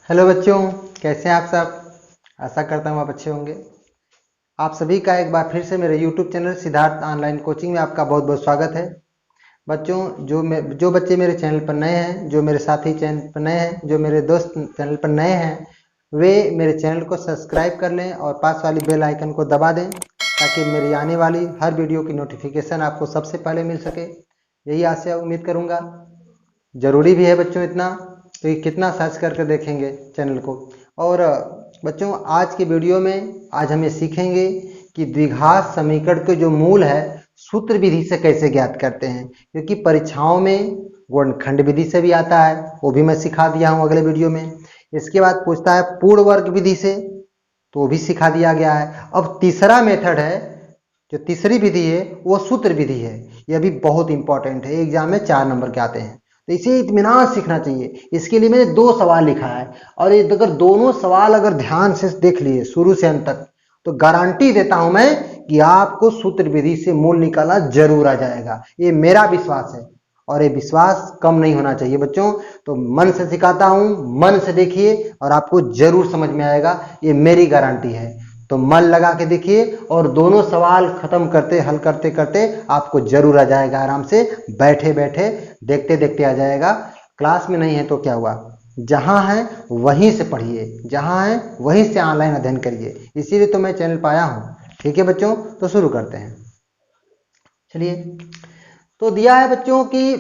Hello बच्चों, कैसे हैं आप सब। आशा करता हूँ आप अच्छे होंगे। आप सभी का एक बार फिर से मेरे YouTube channel Siddharth online coaching में आपका बहुत बहुत स्वागत है। बच्चों, जो बच्चे मेरे चैनल पर नए हैं, जो मेरे साथी चैनल पर नए हैं, जो मेरे दोस्त चैनल पर नए हैं, वे मेरे चैनल को सब्सक्राइब कर लें और पास वाली बेल आइकन को दबा दें ताकि मेरी आने वाली हर वीडियो की नोटिफिकेशन आपको सबसे पहले मिल सके। यही आशा उम्मीद करूँगा। ज़रूरी भी है बच्चों इतना, तो ये कितना सर्च करके देखेंगे चैनल को। और बच्चों, आज की वीडियो में आज हम ये सीखेंगे कि द्विघात समीकरण के जो मूल है सूत्र विधि से कैसे ज्ञात करते हैं, क्योंकि परीक्षाओं में गुणनखंड विधि से भी आता है, वो भी मैं सिखा दिया हूँ अगले वीडियो में। इसके बाद पूछता है पूर्ण वर्ग विधि से, तो वो भी सिखा दिया गया है। अब तीसरा मेथड है, जो तीसरी विधि है वो सूत्र विधि है। यह भी बहुत इंपॉर्टेंट है, एग्जाम में 4 नंबर के आते हैं, तो इसे इत्मीनान सीखना चाहिए। इसके लिए मैंने 2 सवाल लिखा है, और ये अगर दोनों सवाल अगर ध्यान से देख लिए शुरू से अंत तक, तो गारंटी देता हूं मैं कि आपको सूत्र विधि से मूल निकालना जरूर आ जाएगा। ये मेरा विश्वास है, और ये विश्वास कम नहीं होना चाहिए बच्चों। तो मन से सिखाता हूं, मन से देखिए और आपको जरूर समझ में आएगा, ये मेरी गारंटी है। तो मन लगा के देखिए, और दोनों सवाल खत्म करते हल करते करते आपको जरूर आ जाएगा। आराम से बैठे बैठे देखते देखते आ जाएगा। क्लास में नहीं है तो क्या हुआ, जहां है वहीं से पढ़िए, जहां है वहीं से ऑनलाइन अध्ययन करिए। इसीलिए तो मैं चैनल पर आया हूं। ठीक है बच्चों, तो शुरू करते हैं। चलिए, तो दिया है बच्चों की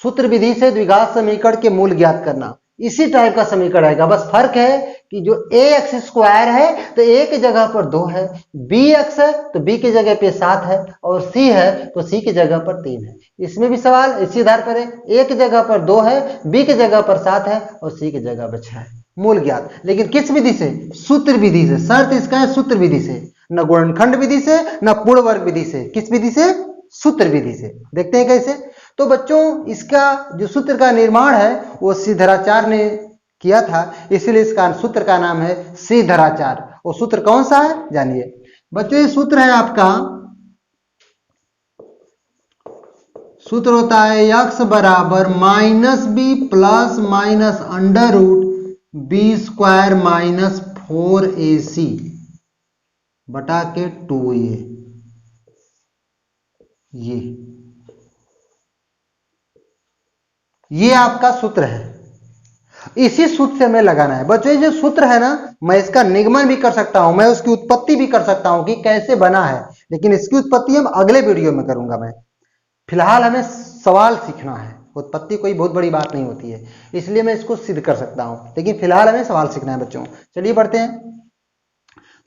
सूत्र विधि से द्विघात समीकरण के मूल ज्ञात करना। इसी टाइप का समीकरण आएगा, बस फर्क है कि जो ए एक्स स्क्वायर है तो ए की जगह पर 2 है, बी एक्स है तो बी की जगह पे 7 है, और सी है तो सी की जगह पर 3 है। इसमें भी सवाल इसी आधार पर है, ए की जगह पर 2 है, बी की जगह पर 7 है, और सी की जगह पर 6 है। मूल ज्ञात, लेकिन किस विधि से? सूत्र विधि से। शर्त इसका है सूत्र विधि से, न गुणनखंड विधि से न पूर्ण वर्ग विधि से। किस विधि से? सूत्र विधि से। देखते हैं कैसे। तो बच्चों, इसका जो सूत्र का निर्माण है वो श्रीधराचार्य ने किया था, इसलिए इसका सूत्र का नाम है श्रीधराचार्य। वो सूत्र कौन सा है जानिए बच्चों। ये सूत्र है आपका, सूत्र होता है x बराबर minus b plus minus under root b square minus 4ac बटा के 2a। ये आपका सूत्र है। इसी सूत्र से हमें लगाना है बच्चों। ये जो सूत्र है ना, मैं इसका निगमन भी कर सकता हूं, मैं उसकी उत्पत्ति भी कर सकता हूं कि कैसे बना है, लेकिन इसकी उत्पत्ति हम अगले वीडियो में करूंगा मैं। फिलहाल हमें सवाल सीखना है, उत्पत्ति कोई बहुत बड़ी बात नहीं होती है, इसलिए मैं इसको सिद्ध कर सकता हूं, लेकिन फिलहाल हमें सवाल सीखना है बच्चों। चलिए बढ़ते हैं।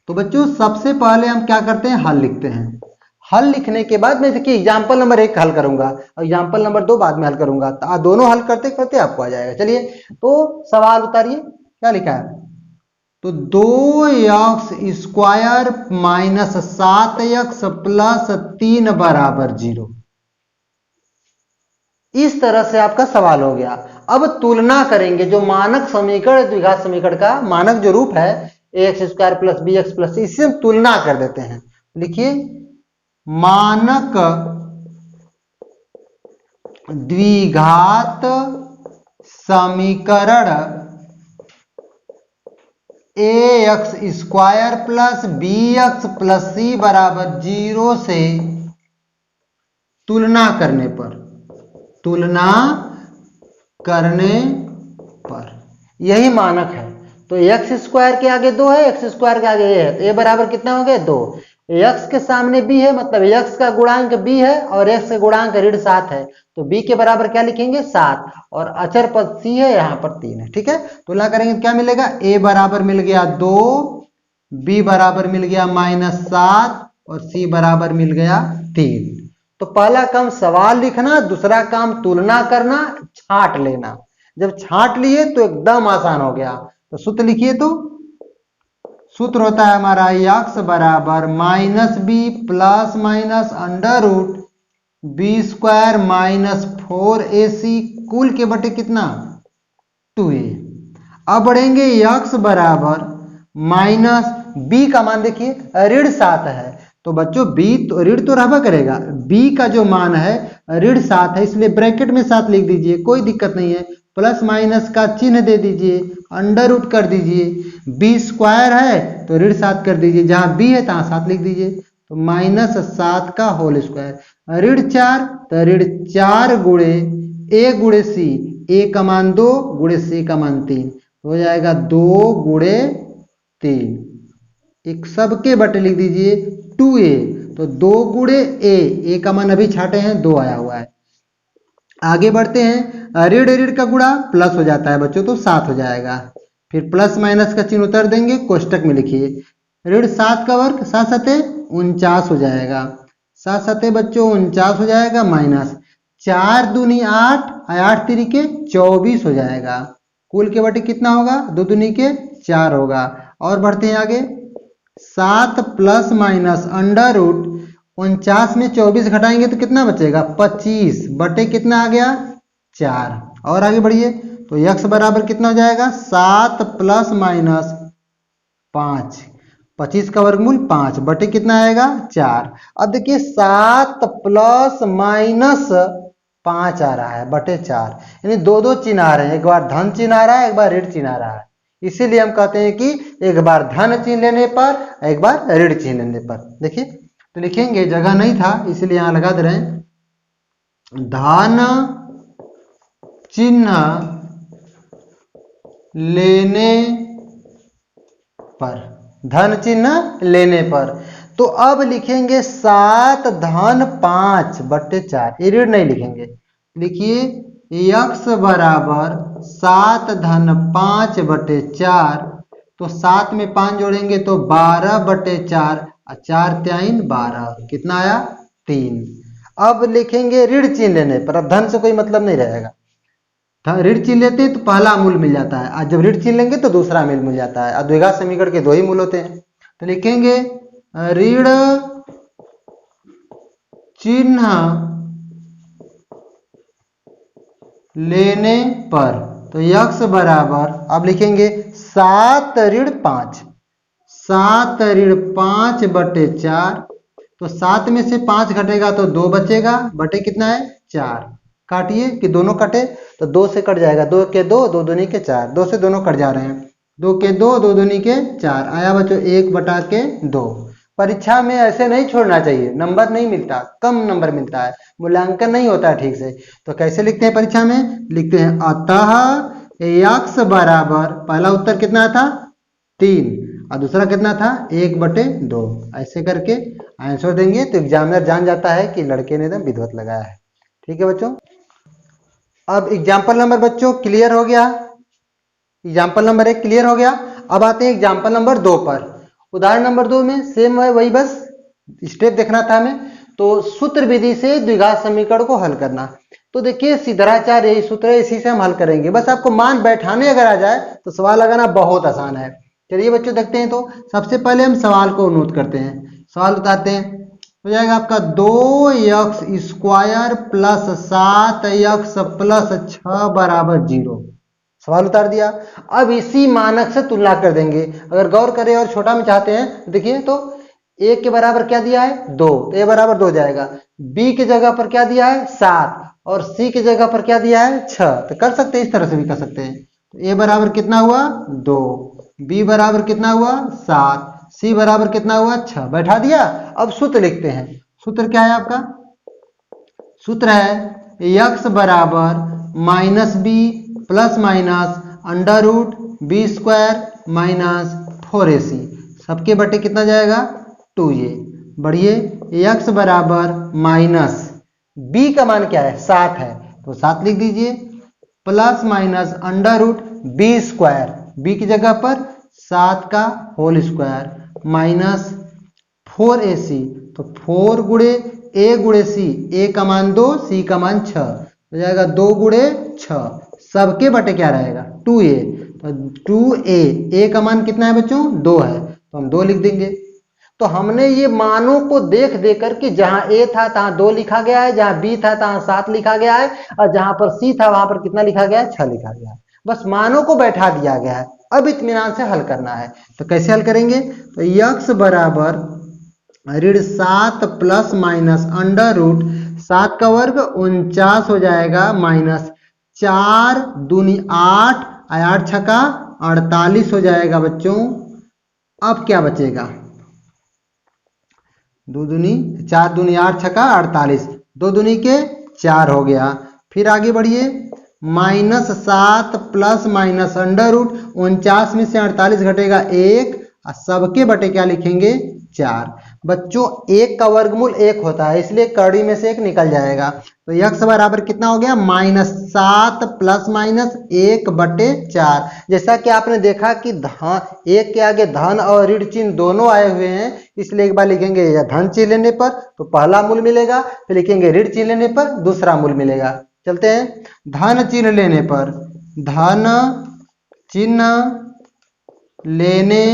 तो बच्चों, सबसे पहले हम क्या करते हैं, हल लिखते हैं। हल लिखने के बाद मैं देखिए एग्जाम्पल नंबर 1 हल करूंगा और एग्जाम्पल नंबर 2 बाद में हल करूंगा, तो दोनों हल करते करते आपको आ जाएगा। चलिए, तो सवाल उतारिए, क्या लिखा है। तो 2x square minus 7x plus 3 बराबर 0। इस तरह से आपका सवाल हो गया। अब तुलना करेंगे, जो मानक समीकरण द्विघात समीकरण का मानक जो रूप है ax square plus B x plus, इससे हम तुलना कर देते हैं। लिखिए, मानक द्विघात समीकरण ax square plus B x plus C बराबर 0 से तुलना करने पर, यही मानक है। तो x स्क्वायर के आगे 2 है, x स्क्वायर के आगे a है, तो a बराबर कितना हो गया 2। x के सामने b है, मतलब x का गुणांक b है और x का गुणांक ऋण 7 है, तो b के बराबर क्या लिखेंगे 7, और अचर पद c है, यहाँ पर 3 है। ठीक है, तुलना करेंगे क्या मिलेगा, a बराबर मिल गया 2, b बराबर मिल गया -7 और c बराबर मिल गया 3। तो पहला काम सवाल लिखना, दूसरा काम तुलना करना, छांट लेना। जब छांट लिए तो एकदम आसान हो गया। तो सूत्र लिखिए, तो सूत्र होता है हमारा x बराबर minus b plus minus under root b square minus 4ac कुल के बटे कितना 2a। अब बढ़ेंगे, x बराबर माइनस b का मान देखिए ऋण 7 है, तो बच्चों b तो ऋण तो रहबा करेगा, b का जो मान है ऋण 7 है, इसलिए ब्रैकेट में 7 लिख दीजिए, कोई दिक्कत नहीं है। प्लस माइनस का चिन्ह दे दीजिए, अंडर रूट कर दीजिए। बी स्क्वायर है तो ऋण 7 कर दीजिए, जहां बी है तहां 7 लिख दीजिए, तो -7 का होल स्क्वायर। ऋण 4 तो ऋण 4 गुणे ए गुणे सी, ए का मान 2 गुणे सी का मान 3, हो जाएगा 2 गुणे 3। एक सबके बटे लिख दीजिए 2a, तो 2 गुणे ए का मान अभी छाटे हैं 2 आया हुआ है। आगे बढ़ते हैं, ऋण ऋण का गुणा प्लस हो जाता है बच्चों, तो 7 हो जाएगा। फिर प्लस माइनस का चिन्ह उतर देंगे, कोष्टक में लिखिए ऋण 7 का वर्ग 7 सते 49 हो जाएगा, 7 सते बच्चों 49 हो जाएगा, माइनस 4 दूनी 8, 8 तिरिके 24 हो जाएगा। कुल के बटे कितना होगा, 2 दूनी के 4 होगा। और बढ़ते हैं आगे, 7 प्लस माइनस अंडर रूट 49 में 24 घटाएंगे तो कितना बचेगा, 25 बटे कितना आ गया 4। और आगे बढ़िए तो यक्स बराबर कितना हो जाएगा, 7 प्लस माइनस 5, 25 का वर्गमूल 5 बटे कितना आएगा 4। अब देखिए 7 प्लस माइनस 5 आ रहा है बटे 4, यानी दो दो चिन्ह आ रहे हैं, एक बार धन चिन्ह आ रहा है, एक बार ऋण चिन्ह आ रहा है। इसीलिए हम कहते हैं कि एक बार धन चिन्ह लेने पर, एक बार ऋण चिन्ह लेने पर। देखिए तो लिखेंगे, जगह नहीं था इसलिए यहां लगा दे रहे हैं, धन चिन्ह लेने पर, धन चिन्ह लेने पर। तो अब लिखेंगे 7 धन 5 बटे 4, ये ऋण नहीं लिखेंगे, लिखिए यक्स बराबर 7 धन 5 बटे 4, तो 7 में 5 जोड़ेंगे तो 12 बटे 4, 4 3 12, कितना आया 3। अब लिखेंगे ऋण चिन्ह लेने पर, अब धन से कोई मतलब नहीं रहेगा, ऋण चिन्ह लेते हैं तो पहला मूल मिल जाता है, और जब ऋण चिन्ह लेंगे तो दूसरा मूल मिल जाता है, द्विघात समीकरण के 2 ही मूल होते हैं। तो लिखेंगे ऋण चिन्ह लेने पर, तो यक्स बराबर, अब लिखेंगे 7 ऋण 5, 7 ऋण 5 बटे 4, तो 7 में से 5 घटेगा तो 2 बचेगा, बटे कितना है 4। काटिए कि दोनों कटे तो 2 से कट जाएगा, 2 के 2, 2 दूनी के 4, 2 से दोनों कट जा रहे हैं, 2 के 2, 2 दूनी के 4 आया बच्चों 1 बटा के 2। परीक्षा में ऐसे नहीं छोड़ना चाहिए, नंबर नहीं मिलता, कम नंबर मिलता है, मूल्यांकन नहीं होता है ठीक से। तो कैसे लिखते हैं परीक्षा में, लिखते हैं अतः यक्स बराबर, पहला उत्तर कितना था 3 और दूसरा कितना था 1 बटे 2, ऐसे करके आंसर देंगे तो एग्जामिनर जान जाता है कि लड़के ने एकदम विधिवत लगाया है। ठीक है बच्चों, अब एग्जाम्पल नंबर बच्चों क्लियर हो गया, एग्जाम्पल नंबर 1 क्लियर हो गया। अब आते हैं एग्जाम्पल नंबर 2 पर। उदाहरण नंबर 2 में सेम है, वही बस स्टेप देखना था हमें। तो सूत्र विधि से द्विघात समीकरण को हल करना, तो देखिए सिद्धराचार्य यही सूत्र है, इसी से हम हल करेंगे। बस आपको मान बैठाने अगर आ जाए तो सवाल लगाना बहुत आसान है। चलिए बच्चों देखते हैं, तो सबसे पहले हम सवाल को नोट करते हैं, सवाल उतारते हैं। हो जाएगा आपका 2x square plus 7x plus 6 बराबर 0। सवाल उतार दिया। अब इसी मानक से तुलना कर देंगे, अगर गौर करें और छोटा में चाहते हैं देखिए, तो a के बराबर क्या दिया है 2, तो a बराबर 2 जाएगा। b की जगह पर क्या दिया है 7 और c की जगह पर क्या दिया है 6, तो कर सकते हैं, इस तरह से भी कर सकते हैं। तो a बराबर कितना हुआ 2, b बराबर कितना हुआ 7, c बराबर कितना हुआ 6, बैठा दिया। अब सूत्र लिखते हैं, सूत्र क्या है आपका, सूत्र है x बराबर minus b plus minus under root b square minus 4ac, सबके बटे कितना जाएगा 2a। बढ़िए x बराबर माइनस b का मान क्या है 7 है, तो 7 लिख दीजिए, plus minus under root b square, b की जगह पर 7 का होल स्क्वायर माइनस 4ac, तो 4 गुणे a गुणे c, a का मान 2 c का मान 6, हो जाएगा 2 गुणे 6, सबके बटे क्या रहेगा 2a, तो 2a, a का मान कितना है बच्चों 2 है, तो हम 2 लिख देंगे। तो हमने ये मानों को देख देख करके, जहां a था तहां 2 लिखा गया है, जहां b था तहां 7 लिखा गया है, और जहां पर c था वहां पर कितना लिखा गया है 6 लिखा गया है। बस मानों को बैठा दिया गया है, अब इत्मीनान से हल करना है। तो कैसे हल करेंगे, तो x बराबर ऋण 7 प्लस माइनस अंडर रूट 7 का वर्ग 49 हो जाएगा माइनस 4 दूनी 8, 8 छक्का 48 हो जाएगा बच्चों। अब क्या बचेगा, 4 दूनी 8 छक्का 48, 2 दूनी के 4 हो गया। फिर आगे बढ़िए, -7 प्लस माइनस अंडर रूट 49 में से 48 घटेगा 1, और सबके बटे क्या लिखेंगे 4। बच्चों 1 का वर्गमूल 1 होता है, इसलिए कड़ी में से 1 निकल जाएगा। तो x बराबर कितना हो गया, -7 प्लस माइनस 1 बटे 4। जैसा कि आपने देखा कि एक के आगे धन और ऋण चिन्ह दोनों आए हुए हैं, इसलिए एक बार लिखेंगे धन चिन्ह लेने पर तो पहला मूल मिलेगा, फिर लिखेंगे ऋण चिन्ह लेने पर दूसरा मूल मिलेगा। चलते हैं, धन चिन्ह लेने पर, धन चिन्ह लेने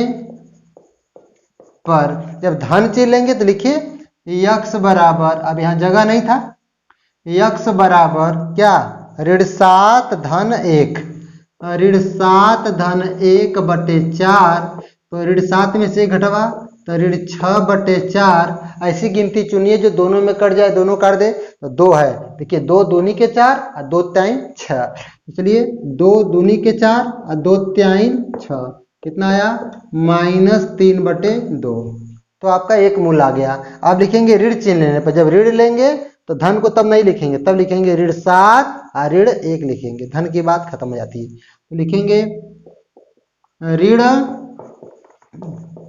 पर जब धन चिन्ह लेंगे तो लिखिए x बराबर, अब यहां जगह नहीं था, x बराबर क्या, ऋण 7 धन 1, ऋण 7 धन 1 बटे 4। तो ऋण 7 में से घटवा तो ऋण 6 बटे 4। ऐसी गिनती चुनिए जो दोनों में कट जाए, दोनों काट दे तो 2 है। देखिए 2 दूनी के 4 और 2 टाइम 6, इसलिए 2 दूनी के 4 और 2 टाइम 6 कितना आया, -3 बटे 2। तो आपका एक मूल आ गया। अब लिखेंगे ऋण चिन्ह लेने पर, जब ऋण लेंगे तो धन को तब नहीं लिखेंगे, तब लिखेंगे ऋण 7 और ऋण 1 लिखेंगे, धन की बात खत्म हो जाती है। तो लिखेंगे ऋण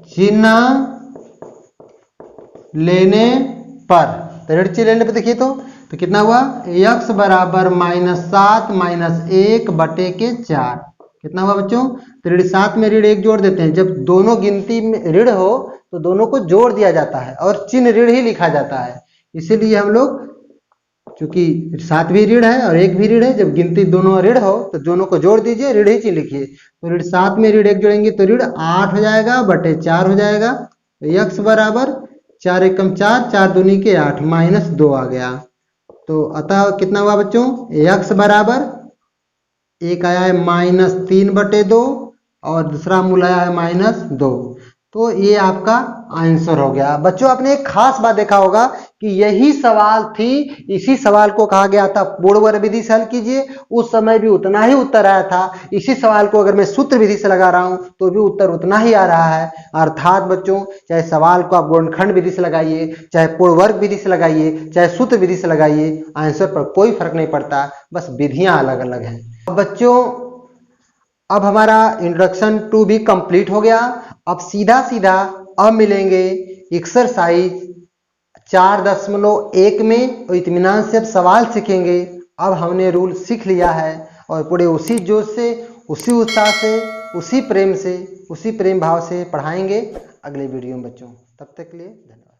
चिन्ह लेने पर, तो ऋण चिन्ह लेने पर देखिए तो कितना हुआ, x बराबर -7 माइनस 1 बटे के 4। कितना हुआ बच्चों, तो ऋण 7 में ऋण 1 जोड़ देते हैं। जब दोनों गिनती में ऋण हो तो दोनों को जोड़ दिया जाता है और चिन्ह ऋण ही लिखा जाता है। इसीलिए हम लोग, चूंकि 7 भी ऋण है और 1 भी ऋण है, जब गिनती दोनों ऋण हो तो दोनों को जोड़ दीजिए, ऋण ही चिन्ह लिखिए। तो ऋण 7 में ऋण 1 जोड़ेंगे तो ऋण 8 हो जाएगा बटे 4 हो जाएगा। तो x बराबर 4 एकम 4, 4 दूनी के 8, -2 आ गया। तो अतः कितना हुआ बच्चों, x बराबर एक आया है -3 बटे 2 और दूसरा मूल आया है -2। तो ये आपका आंसर हो गया। बच्चों आपने एक खास बात देखा होगा कि यही सवाल थी, इसी सवाल को कहा गया था पूर्ववर्ग विधि से हल कीजिए, उस समय भी उतना ही उत्तर आया था। इसी सवाल को अगर मैं सूत्र विधि से लगा रहा हूं तो भी उत्तर उतना ही आ रहा है। अर्थात बच्चों चाहे सवाल को आप गुणनखंड विधि से लगाइए, चाहे पूर्ववर्ग विधि से लगाइए, चाहे सूत्र विधि से लगाइए, आंसर पर कोई फर्क नहीं पड़ता, बस विधियां अलग अलग हैं। बच्चों अब हमारा इंट्रोडक्शन टू भी कंप्लीट हो गया। अब सीधा सीधा अब मिलेंगे एक्सरसाइज 4.1 में, और इत्मीनान से अब सवाल सीखेंगे। अब हमने रूल सीख लिया है और पूरे उसी जोश से, उसी उत्साह से, उसी प्रेम से, उसी प्रेम भाव से पढ़ाएंगे अगले वीडियो में बच्चों। तब तक के लिए धन्यवाद।